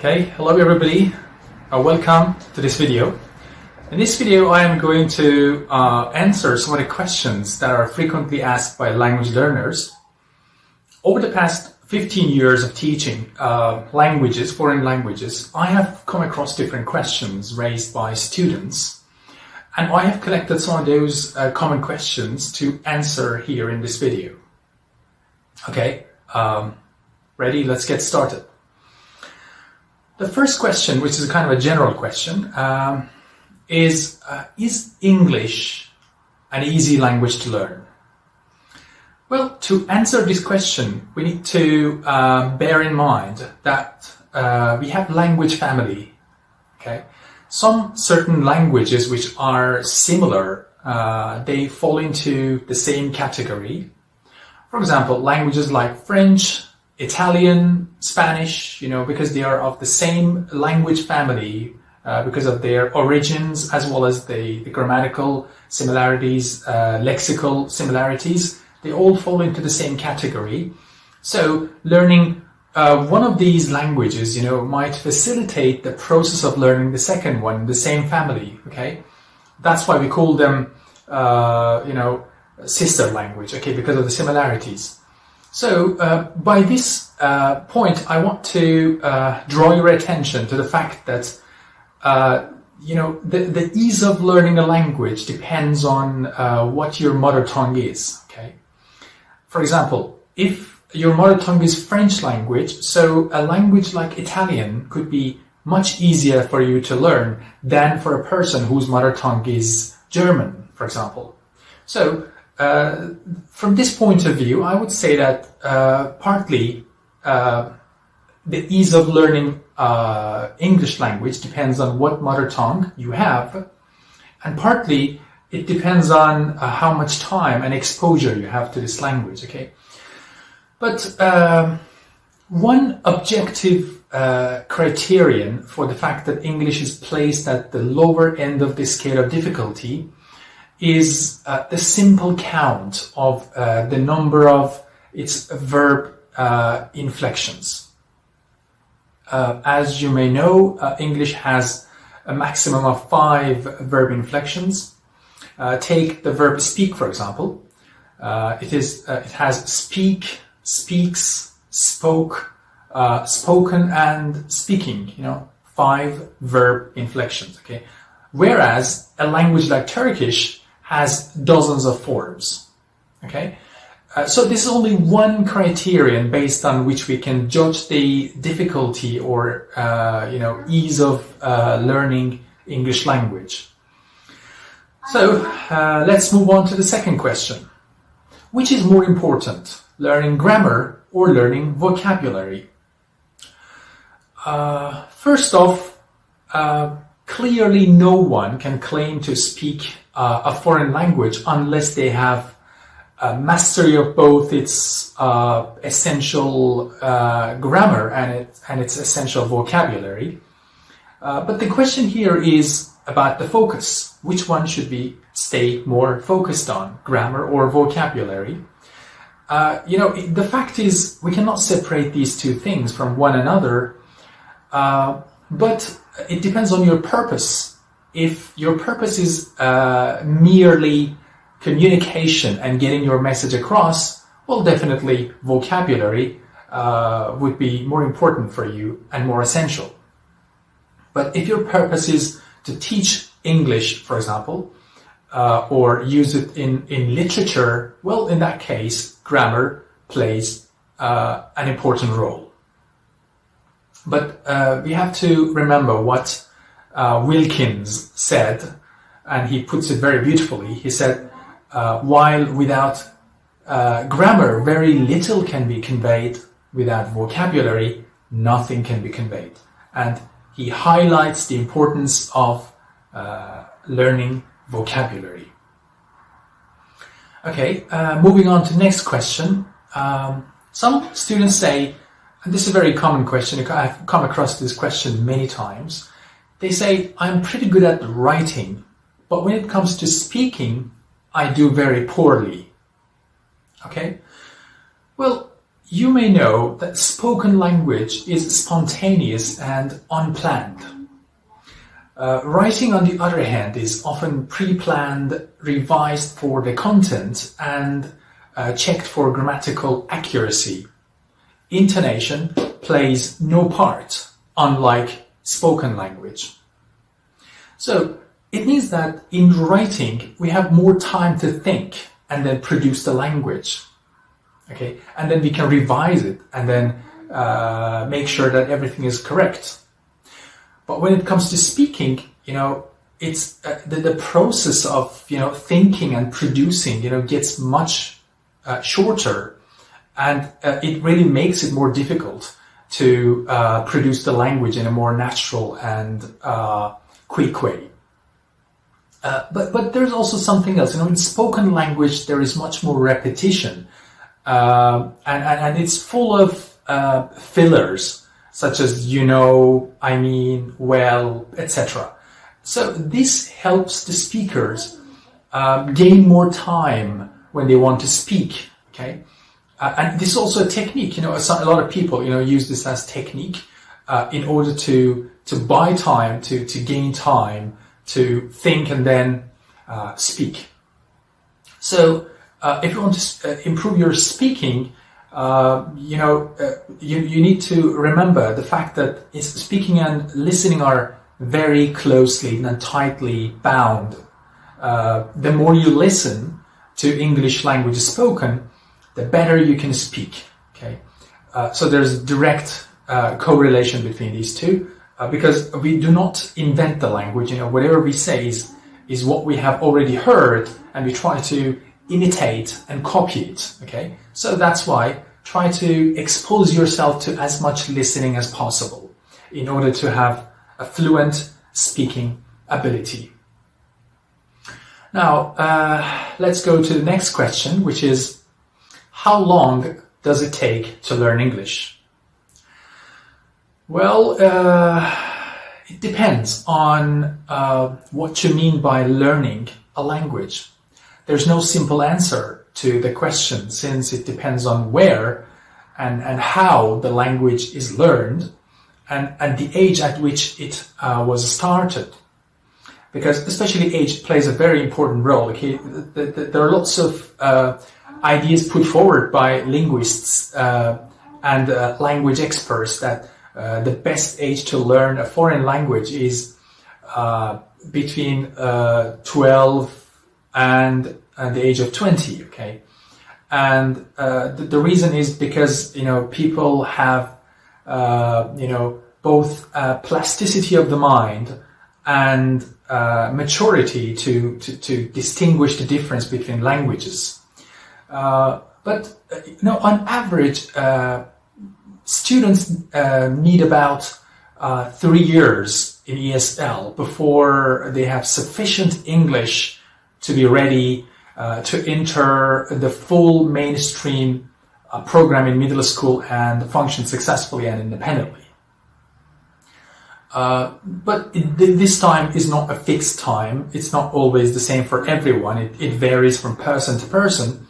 Okay, hello everybody, welcome to this video. In this video I am going to answer some of the questions that are frequently asked by language learners. Over the past 15 years of teaching languages, foreign languages, I have come across different questions raised by students, and I have collected some of those common questions to answer here in this video. Okay, ready? Let's get started. The first question, which is kind of a general question, is English an easy language to learn? Well, to answer this question, we need to bear in mind that we have language family. Okay, some certain languages which are similar, they fall into the same category. For example, languages like French, Italian, Spanish, because they are of the same language family, because of their origins as well as the grammatical similarities, lexical similarities, they all fall into the same category. So learning one of these languages, might facilitate the process of learning the second one, the same family. Okay, that's why we call them, sister language. Okay, because of the similarities. So by this point, I want to draw your attention to the fact that the ease of learning a language depends on what your mother tongue is. Okay, for example, if your mother tongue is French language, so a language like Italian could be much easier for you to learn than for a person whose mother tongue is German, for example. So from this point of view, I would say that partly the ease of learning English language depends on what mother tongue you have, and partly it depends on how much time and exposure you have to this language. Okay, but one objective criterion for the fact that English is placed at the lower end of the scale of difficulty is the simple count of the number of its verb inflections. As you may know, English has a maximum of 5 verb inflections. Take the verb speak, for example. It has speak, speaks, spoke, spoken, and speaking. 5 verb inflections. Okay, whereas a language like Turkish has dozens of forms. Okay, so this is only one criterion based on which we can judge the difficulty or ease of learning English language. So let's move on to the second question. Which is more important, learning grammar or learning vocabulary? First off, clearly no one can claim to speak a foreign language unless they have a mastery of both its essential grammar and its essential vocabulary. But the question here is about the focus. Which one should we stay more focused on, grammar or vocabulary? The fact is we cannot separate these two things from one another, but it depends on your purpose. If your purpose is merely communication and getting your message across, well, definitely vocabulary would be more important for you and more essential. But if your purpose is to teach English, for example, or use it in literature, well, in that case, grammar plays an important role. But we have to remember what Wilkins said, and he puts it very beautifully. He said, while without grammar very little can be conveyed, without vocabulary nothing can be conveyed. And he highlights the importance of learning vocabulary. Okay, moving on to the next question. Some students say, and this is a very common question, I've come across this question many times. They say, I'm pretty good at writing, but when it comes to speaking, I do very poorly. Okay? Well, you may know that spoken language is spontaneous and unplanned. Writing, on the other hand, is often pre-planned, revised for the content, and checked for grammatical accuracy. Intonation plays no part, unlike spoken language. So it means that in writing, we have more time to think and then produce the language. Okay, and then we can revise it and then make sure that everything is correct. But when it comes to speaking, it's the process of thinking and producing gets much shorter, and it really makes it more difficult to produce the language in a more natural and quick way. But there's also something else. In spoken language there is much more repetition, and it's full of fillers, such as I mean, well, etc. So this helps the speakers gain more time when they want to speak. Okay, and this is also a technique. A lot of people use this as technique in order to buy time, to gain time to think and then speak. So if you want to improve your speaking, you need to remember the fact that speaking and listening are very closely and tightly bound. The more you listen to English language spoken, the better you can speak. Okay, so there's direct correlation between these two, because we do not invent the language. Whatever we say is what we have already heard, and we try to imitate and copy it. Okay, so that's why try to expose yourself to as much listening as possible in order to have a fluent speaking ability. Now let's go to the next question, which is, how long does it take to learn English? Well, it depends on what you mean by learning a language. There's no simple answer to the question, since it depends on where and how the language is learned, and the age at which it was started. Because especially age plays a very important role. Okay? There are lots of ideas put forward by linguists and language experts that the best age to learn a foreign language is between 12 and the age of 20. Okay, and the reason is because people have both plasticity of the mind and maturity to distinguish the difference between languages. But on average, students need about 3 years in ESL before they have sufficient English to be ready to enter the full mainstream program in middle school and function successfully and independently. But this time is not a fixed time. It's not always the same for everyone. It varies from person to person.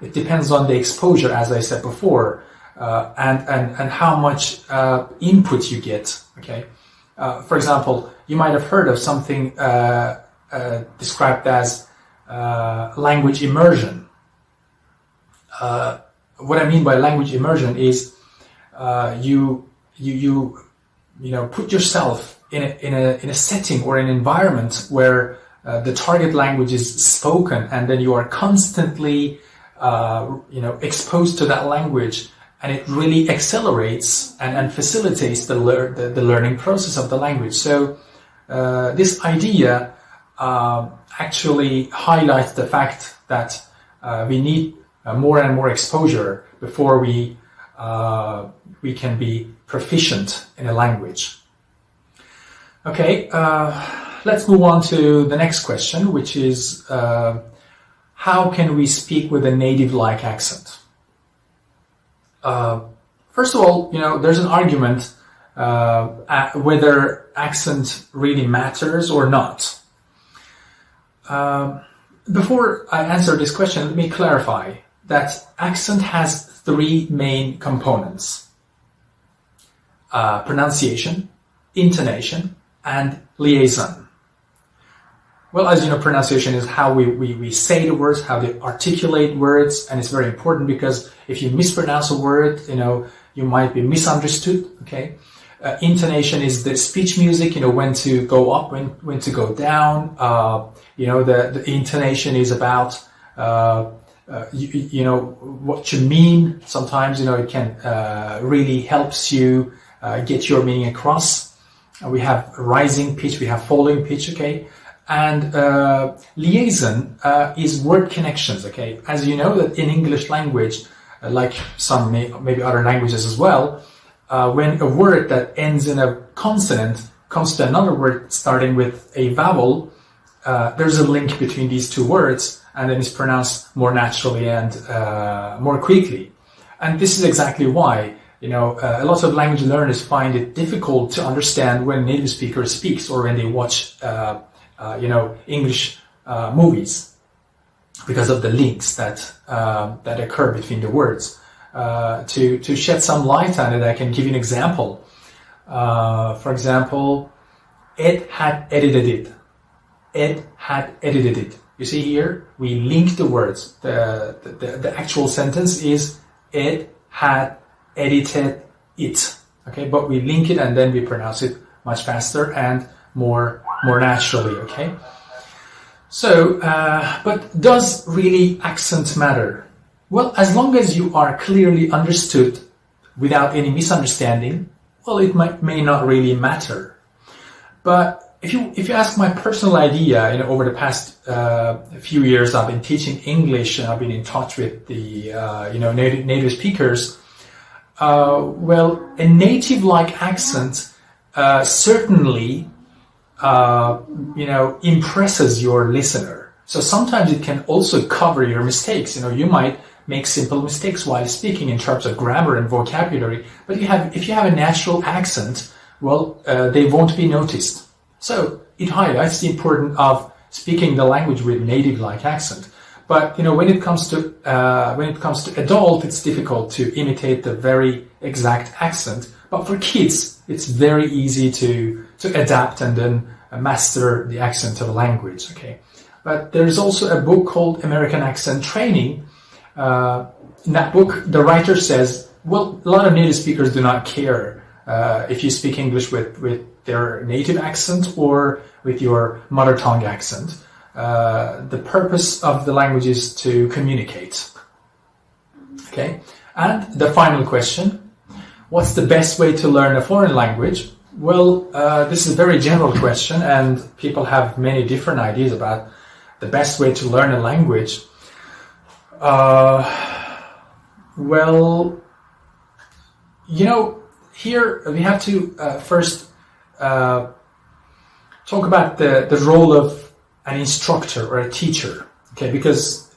It depends on the exposure, as I said before, and how much input you get. Okay, for example, you might have heard of something described as language immersion. What I mean by language immersion is you put yourself in a setting or an environment where the target language is spoken, and then you are constantly exposed to that language, and it really accelerates and facilitates the learning process of the language. So this idea actually highlights the fact that we need more and more exposure before we can be proficient in a language. Okay, let's move on to the next question, which is how can we speak with a native-like accent? First of all, there's an argument whether accent really matters or not. Before I answer this question, let me clarify that accent has three main components: pronunciation, intonation, and liaison. Well, as you know, pronunciation is how we say the words, how they articulate words, and it's very important because if you mispronounce a word, you might be misunderstood, okay? Intonation is the speech music, when to go up, when to go down. The intonation is about, what you mean. Sometimes, it can really helps you get your meaning across. We have rising pitch, we have falling pitch, okay? And liaison is word connections, okay? As you know, that in English language, like some maybe other languages as well, when a word that ends in a consonant comes to another word starting with a vowel, there's a link between these two words, and then it's pronounced more naturally and more quickly. And this is exactly why, a lot of language learners find it difficult to understand when a native speaker speaks or when they watch English movies, because of the links that occur between the words. To shed some light on it, I can give you an example. For example, Ed had edited it. Ed had edited it. You see here, we link the words. The actual sentence is Ed had edited it. Okay, but we link it and then we pronounce it much faster and more naturally, okay? So, but does really accent matter? Well, as long as you are clearly understood without any misunderstanding, well, it may not really matter. But if you ask my personal idea, over the past few years, I've been teaching English and I've been in touch with the native speakers. Well, a native-like accent certainly impresses your listener. So sometimes it can also cover your mistakes. You might make simple mistakes while speaking in terms of grammar and vocabulary, but if you have a natural accent, well, they won't be noticed. So it highlights the importance of speaking the language with native-like accent. But when it comes to adult, it's difficult to imitate the very exact accent. But for kids, it's very easy to adapt and then master the accent of a language. Okay, but there is also a book called American Accent Training. In that book, the writer says, well, a lot of native speakers do not care if you speak English with their native accent or with your mother tongue accent. The purpose of the language is to communicate. Okay, and the final question: what's the best way to learn a foreign language? Well, this is a very general question, and people have many different ideas about the best way to learn a language. Well, here we have to first talk about the role of an instructor or a teacher, okay? Because,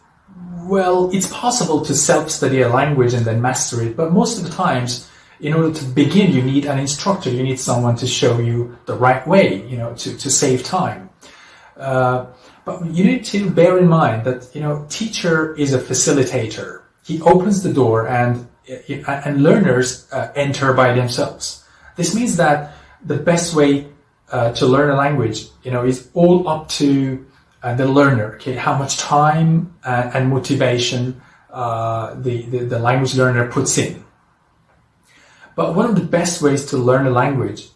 well, it's possible to self-study a language and then master it, but most of the times, in order to begin, you need an instructor. You need someone to show you the right way, to save time. But you need to bear in mind that, teacher is a facilitator. He opens the door and learners enter by themselves. This means that the best way to learn a language, is all up to the learner. Okay, how much time and motivation the language learner puts in. But one of the best ways to learn a language,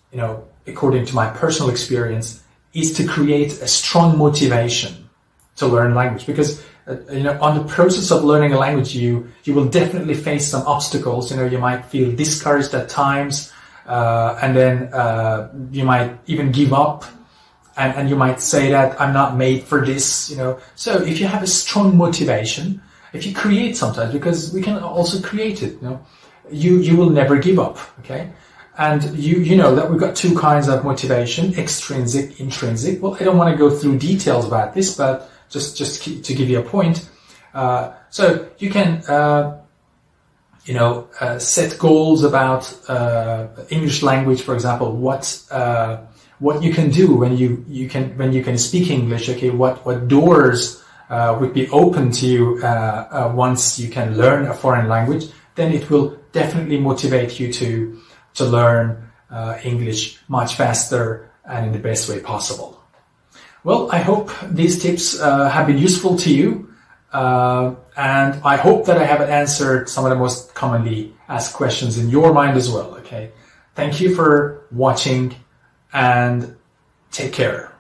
according to my personal experience, is to create a strong motivation to learn language. Because on the process of learning a language, you will definitely face some obstacles. You might feel discouraged at times. And then you might even give up, and you might say that I'm not made for this, So if you have a strong motivation, if you create sometimes, because we can also create it, you will never give up, okay? And you know that we've got two kinds of motivation: extrinsic, intrinsic. Well, I don't want to go through details about this, but just to give you a point. So you can set goals about English language, for example. What you can do when you can speak English. Okay, what doors would be open to you once you can learn a foreign language, then it will definitely motivate you to learn English much faster and in the best way possible. Well, I hope these tips have been useful to you, and I hope that I have answered some of the most commonly asked questions in your mind as well. Okay, thank you for watching, and take care.